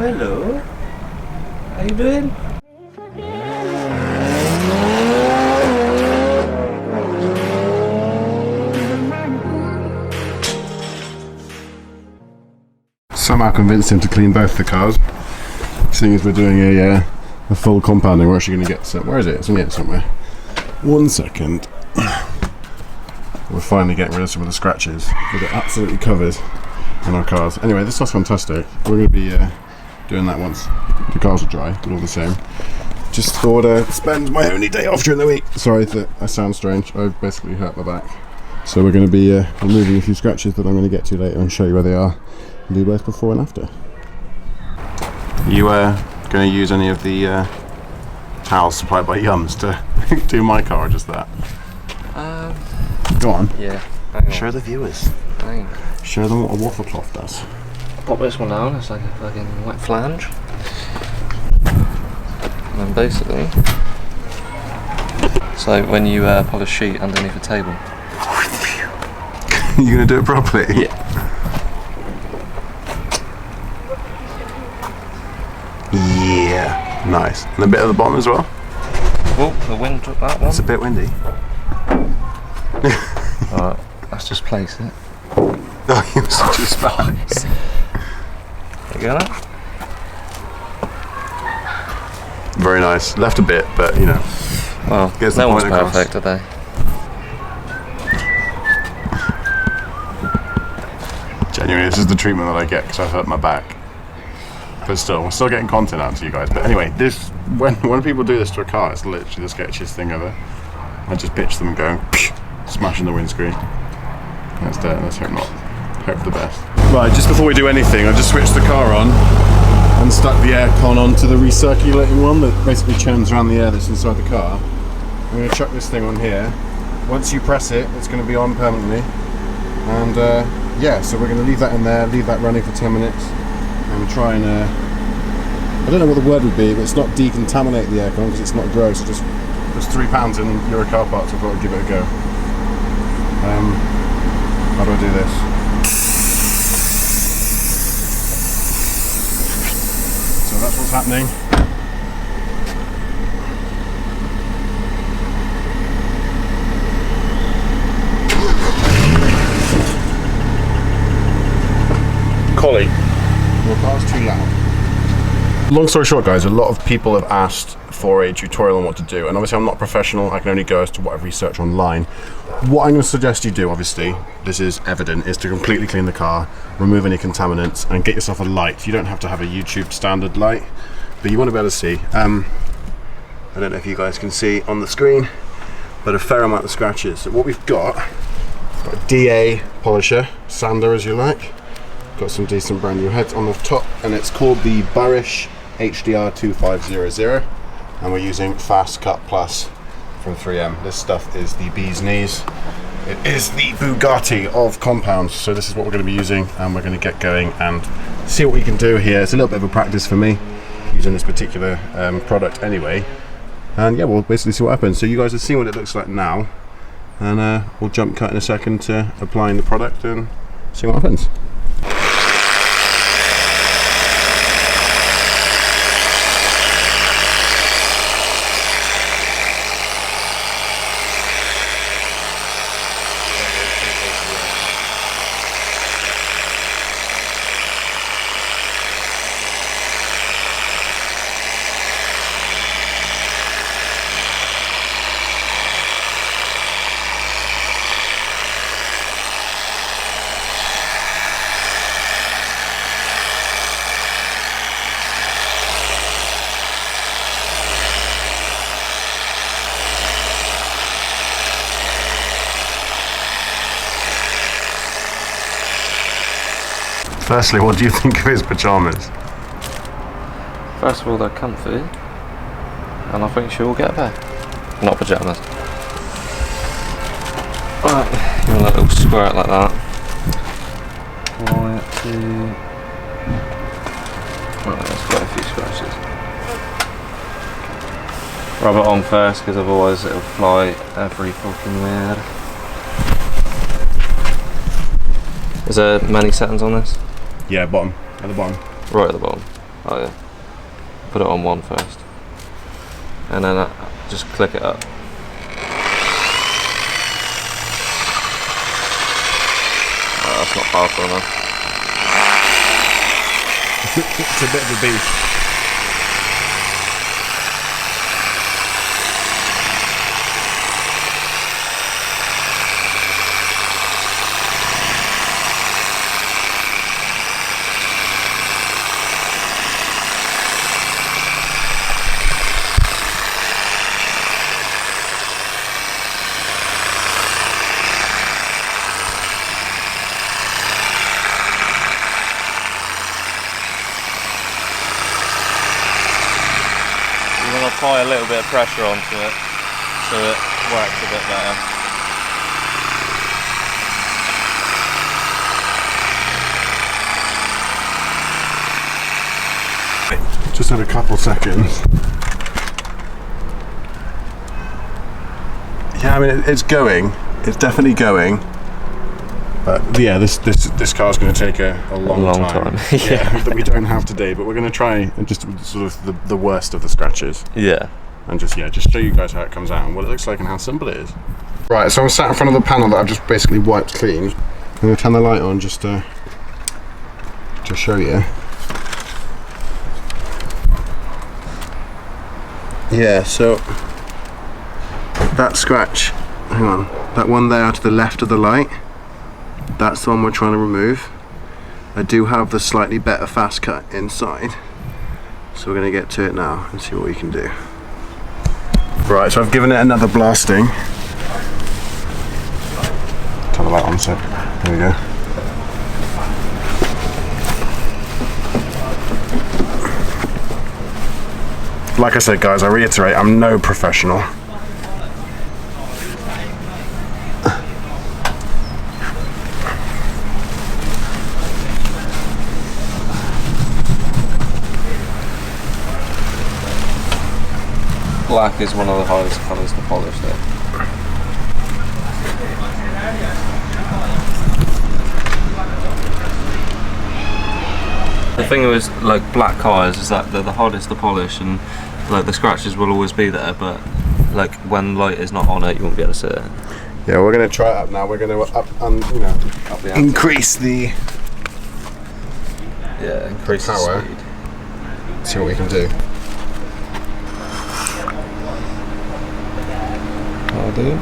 hello. How you doing? Somehow convinced him to clean both the cars. Seeing as we're doing a full compounding, we're actually going to get some. Where is it? It's in here somewhere. 1 second. We're finally getting rid of some of the scratches. We got absolutely covered in our cars. Anyway, this stuff's fantastic. We're going to be doing that once the cars are dry, but all the same. Just thought I'd spend my only day off during the week. Sorry that I sound strange. I've basically hurt my back. So we're going to be removing a few scratches that I'm going to get to later and show you where they are. And do both before and after. You going to use any of the towels supplied by Yums to do my car or just that? Go on. Yeah. Show the viewers. Show them what a waffle cloth does. Pop this one down, it's like a fucking wet flange. And then basically, so when you put a sheet underneath a table. You gonna do it properly? Yeah. Yeah. Nice. And a bit at the bottom as well? Oh, the wind took that one. It's a bit windy. Alright, let's just place it. Oh, you're such a spice. You got it? Very nice. Left a bit, but you know. Well, gets the no one's point across. perfect, are they? Genuinely, this is the treatment that I get because I hurt my back. But still, we're still getting content out to you guys. But anyway, this when people do this to a car, it's literally the sketchiest thing ever. I just pitch them going, smashing the windscreen. That's dead. Let's hope not. Hope for the best. Right, just before we do anything, I just switched the car on and stuck the aircon onto the recirculating one that basically churns around the air that's inside the car. I'm going to chuck this thing on here. Once you press it, it's going to be on permanently. And yeah, so we're going to leave that in there, leave that running for 10 minutes, and try and I don't know what the word would be, but it's not decontaminate the aircon because it's not gross. It just there's £3 in Euro car parts, so I thought I'd give it a go. How do I do this? So that's what's happening. Collie, your car's too loud. Long story short, guys, a lot of people have asked for a tutorial on what to do, and obviously I'm not professional. I can only go as to what I've researched online. What I'm going to suggest you do, obviously, this is evident, is to completely clean the car, remove any contaminants, and get yourself a light. You don't have to have a YouTube standard light, but you want to be able to see. I don't know if you guys can see on the screen, but a fair amount of scratches. So what we've got a DA polisher, sander as you like. Got some decent brand new heads on the top, and it's called the Barish HDR 2500, and we're using Fast Cut Plus from 3M. This stuff is the bee's knees. It is the Bugatti of compounds, so this is what we're going to be using, and we're going to get going and see what we can do here. It's a little bit of a practice for me using this particular product anyway, and yeah, we'll basically see what happens. So you guys have seen what it looks like now, and we'll jump cut in a second to applying the product and see what happens. Firstly, what do you think of his pyjamas? First of all, they're comfy, and I think she will get there. Not pyjamas. Right, you want a little squirt like that. Quiet to. Right, there's quite a few scratches. Rub it on first, because otherwise it'll fly every fucking where. Is there many settings on this? Yeah, bottom. At the bottom. Right at the bottom. Oh yeah. Put it on one first. And then just click it up. Oh, that's not powerful enough. It's a bit of a beast. Apply a little bit of pressure onto it so it works a bit better. Just had a couple seconds. Yeah, I mean it's going. It's definitely going. But yeah, this car's going to take a long time. Yeah. That we don't have today, but we're going to try and just sort of the worst of the scratches. Yeah. And just show you guys how it comes out and what it looks like and how simple it is. Right, so I'm sat in front of the panel that I've just basically wiped clean. I'm going to turn the light on just to show you. Yeah, so that scratch, hang on, that one there to the left of the light, that's the one we're trying to remove. I do have the slightly better fast cut inside, so we're going to get to it now and see what we can do. Right, so I've given it another blasting. Turn the light on, so there we go. Like I said, guys, I reiterate, I'm no professional. Black is one of the hardest colours to polish there. The thing with like black cars is that they're the hardest to polish, and like the scratches will always be there, but like when light is not on it, you won't be able to see it. Yeah, we're going to try it up now. We're going to up the increase the increase the power. speed. See what we can do. I'll do.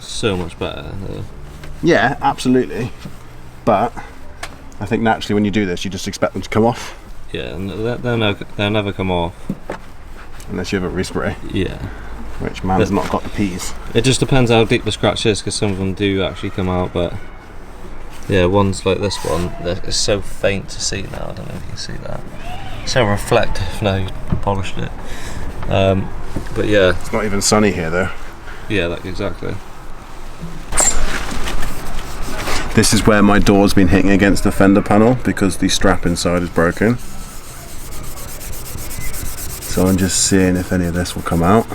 So much better. Yeah, absolutely. But I think naturally when you do this, you just expect them to come off. Yeah, and they'll never come off. Unless you have a respray. Yeah. Which man's not got the peas. It just depends how deep the scratch is, because some of them do actually come out, but yeah, ones like this one, it's so faint to see now. I don't know if you can see that. It's so reflective now you polished it. But yeah. It's not even sunny here though. Yeah, exactly. This is where my door's been hitting against the fender panel because the strap inside is broken. So I'm just seeing if any of this will come out.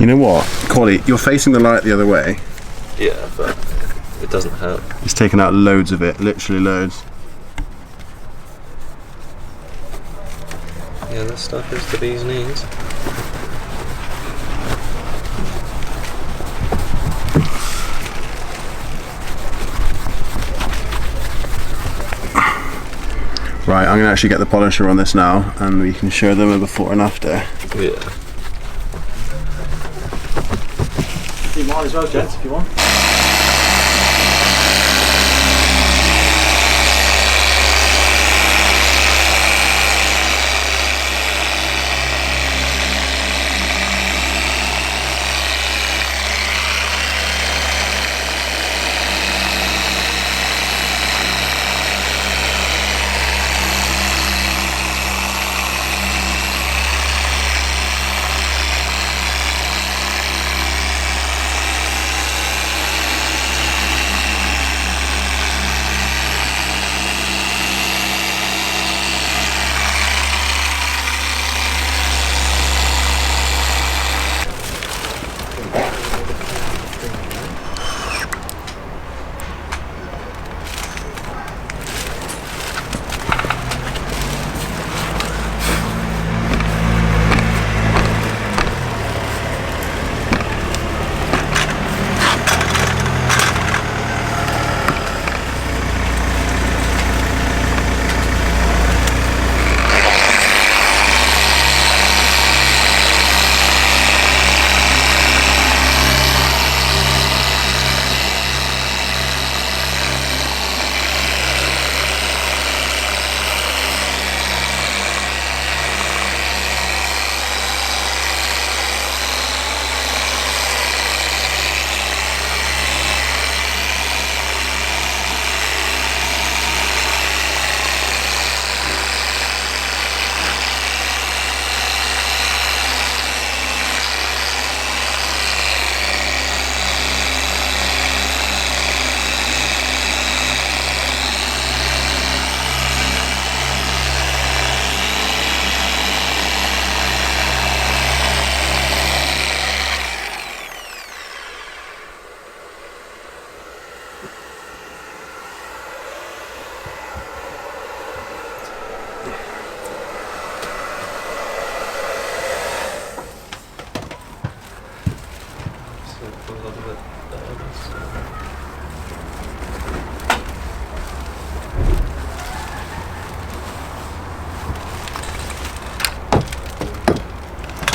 You know what, Corley, you're facing the light the other way. Yeah, but it doesn't help. It's taken out loads of it, literally loads. Yeah, this stuff is the bee's knees. Right, I'm going to actually get the polisher on this now and we can show them a before and after. Yeah. You might as well, gents, if you want.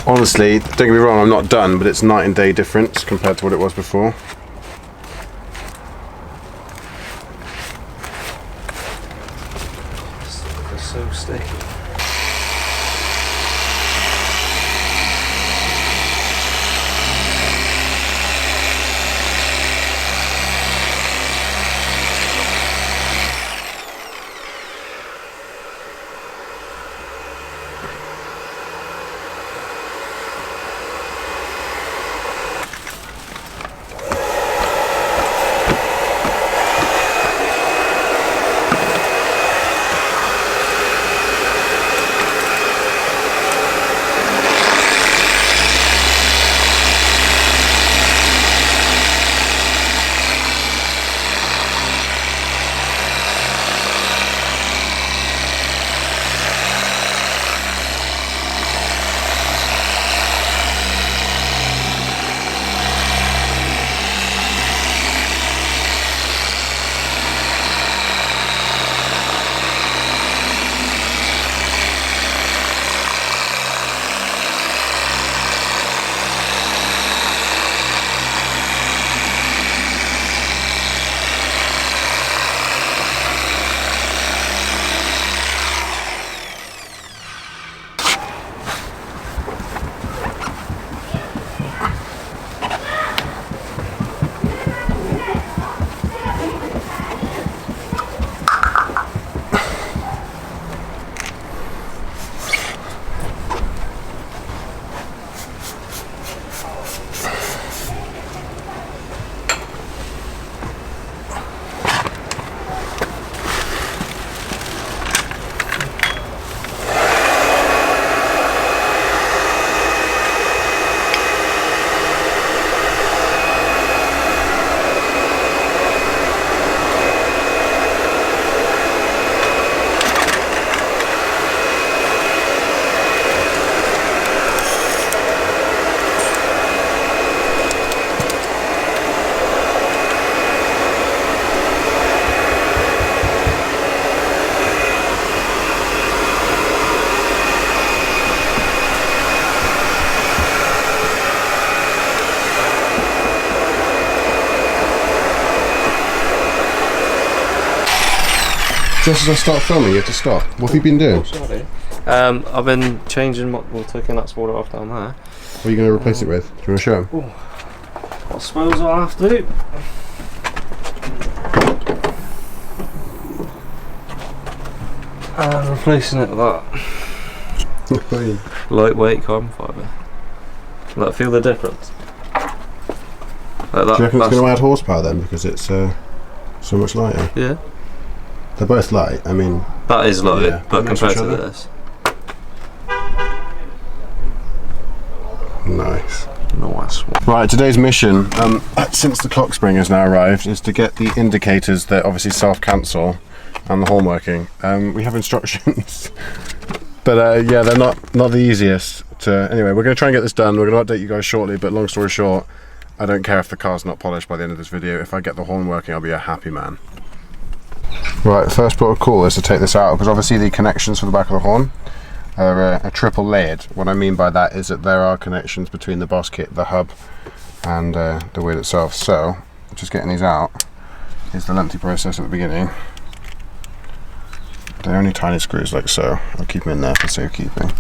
Honestly, don't get me wrong, I'm not done, but it's night and day difference compared to what it was before. It's so sticky. Just as I start filming, you have to stop. What have you been doing? Sorry. I've been changing, taking that spoiler off down there. What are you going to replace it with? Do you want to show them? I suppose I'll have to. Replacing it with that. Lightweight carbon fibre. Like, feel the difference? Like that. Do you reckon it's going to add horsepower then, because it's so much lighter? Yeah. They're both light, I mean... That is light, Yeah, but next compared to to each other. this. Nice. Nice. Right, today's mission, since the clock spring has now arrived, is to get the indicators that obviously self-cancel and the horn working. We have instructions, but yeah, they're not the easiest to... Anyway, we're going to try and get this done. We're going to update you guys shortly, but long story short, I don't care if the car's not polished by the end of this video. If I get the horn working, I'll be a happy man. Right, first port of call is to take this out, because obviously the connections for the back of the horn are a triple layered. What I mean by that is that there are connections between the boss kit, the hub, and the wheel itself. So, just getting these out is the lengthy process at the beginning. They're only tiny screws like so. I'll keep them in there for safekeeping.